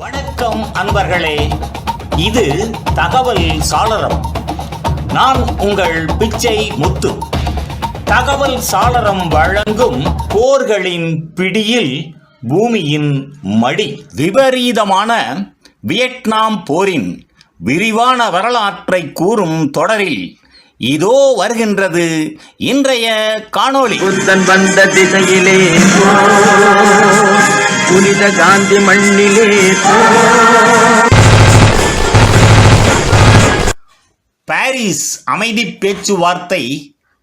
வணக்கம் அன்பர்களே, இது தகவல் சாளரம். நான் உங்கள் பிச்சை முத்து. தகவல் சாளரம் வழங்கும் போர்களின் பிடியில் பூமியின் மடி. விபரீதமான வியட்நாம் போரின் விரிவான வரலாற்றை கூறும் தொடரில் இதோ வருகின்றது இன்றைய காணொளி. புத்தன் வந்த திசையிலே புனித காந்தி மண்ணிலே. பாரிஸ் அமைதி பேச்சுவார்த்தை,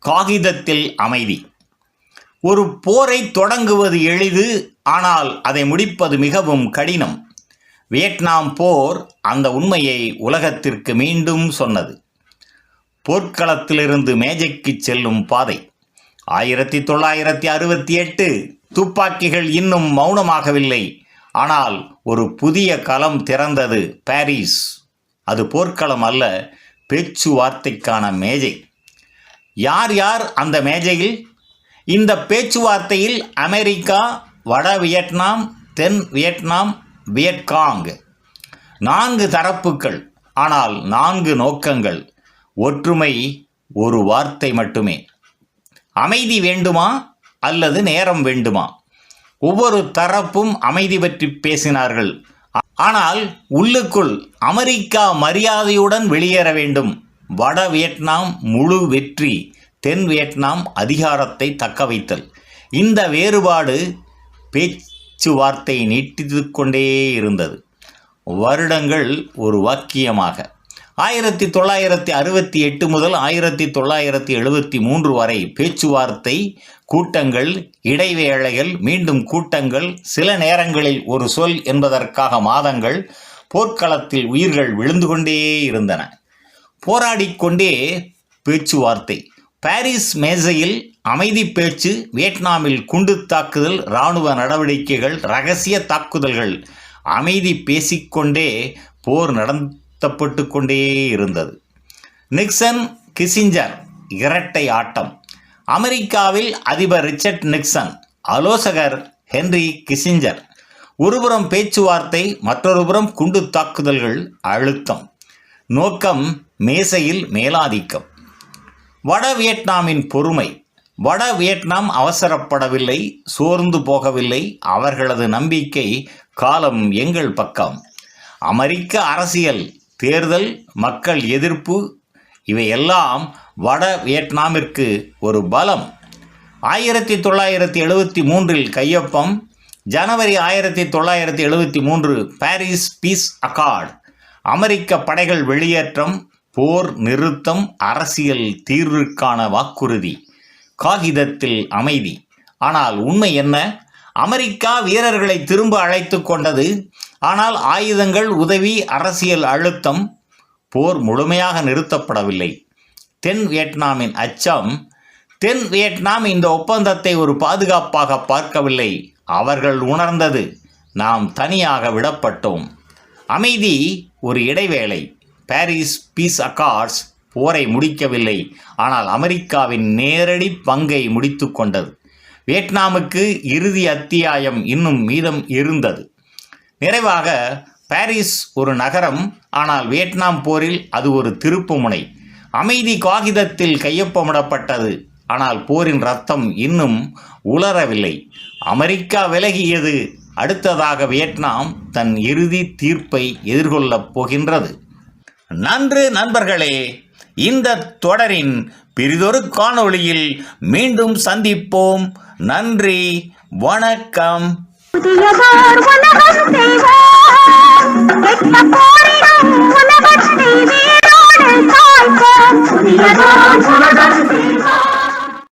காகிதத்தில் அமைதி. ஒரு போரை தொடங்குவது எளிது, ஆனால் அதை முடிப்பது மிகவும் கடினம். வியட்நாம் போர் அந்த உண்மையை உலகத்திற்கு மீண்டும் சொன்னது. போர்க்களத்திலிருந்து மேஜைக்கு செல்லும் பாதை. 1968 துப்பாக்கிகள் இன்னும் மௌனமாகவில்லை. ஆனால் ஒரு புதிய களம் திறந்தது. பாரிஸ். அது போர்க்களம் அல்ல, பேச்சுவார்த்தைக்கான மேஜை. யார் யார் அந்த மேஜையில்? இந்த பேச்சுவார்த்தையில் அமெரிக்கா, வட வியட்நாம், தென் வியட்நாம், வியட்காங். 4 தரப்புகள், ஆனால் 4 நோக்கங்கள். ஒற்றுமை ஒரு வார்த்தை மட்டுமே. அமைதி வேண்டுமா அல்லது நேரம் வேண்டுமா? ஒவ்வொரு தரப்பும் அமைதி பற்றி பேசினார்கள். ஆனால் உள்ளுக்குள் அமெரிக்கா மரியாதையுடன் வெளியேற வேண்டும். வட வியட்நாம் முழு வெற்றி, தென் வியட்நாம் அதிகாரத்தை தக்க வைத்தல். இந்த வேறுபாடு பேச்சுவார்த்தை நீட்டித்து கொண்டே இருந்தது. வருடங்கள் ஒரு வாக்கியமாக. 1968 முதல் 1973 வரை பேச்சுவார்த்தை, கூட்டங்கள், இடைவேளைகள், மீண்டும் கூட்டங்கள், சில நேரங்களில் ஒரு சொல் என்பதற்காக மாதங்கள். போர்க்களத்தில் உயிர்கள் விழுந்து கொண்டே இருந்தன. போராடிக்கொண்டே பேச்சுவார்த்தை. பாரிஸ் மேஜையில் அமைதி பேச்சு, வியட்நாமில் குண்டு தாக்குதல், இராணுவ நடவடிக்கைகள், இரகசிய தாக்குதல்கள். அமைதி பேசிக்கொண்டே போர் நடத்தப்பட்டு கொண்டே இருந்தது. நிக்சன் கிசிஞ்சர் இரட்டை ஆட்டம். அமெரிக்காவில் அதிபர் ரிச்சர்ட் நிக்சன், ஆலோசகர் ஹென்றி கிசிஞ்சர். ஒருபுறம் பேச்சுவார்த்தை, மற்றொருபுறம் குண்டு தாக்குதல்கள், அழுத்தம். நோக்கம் மேசையில் மேலாதிக்கம். வட வியட்நாமின் பொறுமை. வட வியட்நாம் அவசரப்படவில்லை, சோர்ந்து போகவில்லை. அவர்களது நம்பிக்கை, காலம் எங்கள் பக்கம். அமெரிக்க அரசியல், தேர்தல், மக்கள் எதிர்ப்பு, இவையெல்லாம் வட வியட்நாமிற்கு ஒரு பலம். 1973 கையொப்பம். ஜனவரி 1973 பாரிஸ் பீஸ் அக்கார்ட். அமெரிக்க படைகள் வெளியேற்றம், போர் நிறுத்தம், அரசியல் தீர்விற்கான வாக்குறுதி. காகிதத்தில் அமைதி. ஆனால் உண்மை என்ன? அமெரிக்கா வீரர்களை திரும்ப அழைத்து கொண்டது. ஆனால் ஆயுதங்கள், உதவி, அரசியல் அழுத்தம். போர் முழுமையாக நிறுத்தப்படவில்லை. தென் வியட்நாமின் அச்சம். தென் வியட்நாம் இந்த ஒப்பந்தத்தை ஒரு பாதுகாப்பாக பார்க்கவில்லை. அவர்கள் உணர்ந்தது, நாம் தனியாக விடப்பட்டோம். அமைதி ஒரு இடைவேளை. பாரிஸ் பீஸ் அக்கார்ட்ஸ் போரை முடிக்கவில்லை, ஆனால் அமெரிக்காவின் நேரடி பங்கை முடித்து கொண்டது. வியட்நாமுக்கு இறுதி அத்தியாயம் இன்னும் மீதம் இருந்தது. நிறைவாக, பாரிஸ் ஒரு நகரம், ஆனால் வியட்நாம் போரில் அது ஒரு திருப்புமுனை. அமைதி காகிதத்தில் கையொப்பமிடப்பட்டது, ஆனால் போரின் ரத்தம் இன்னும் உலரவில்லை. அமெரிக்கா விலகியது. அடுத்ததாக வியட்நாம் தன் இறுதி தீர்ப்பை எதிர்கொள்ளப் போகின்றது. நன்று நண்பர்களே, இந்த தொடரின் பிறிதொரு காணொளியில் மீண்டும் சந்திப்போம். நன்றி, வணக்கம். புதியதோர் உலகம் செய்வோம், கெட்ட போரிடம்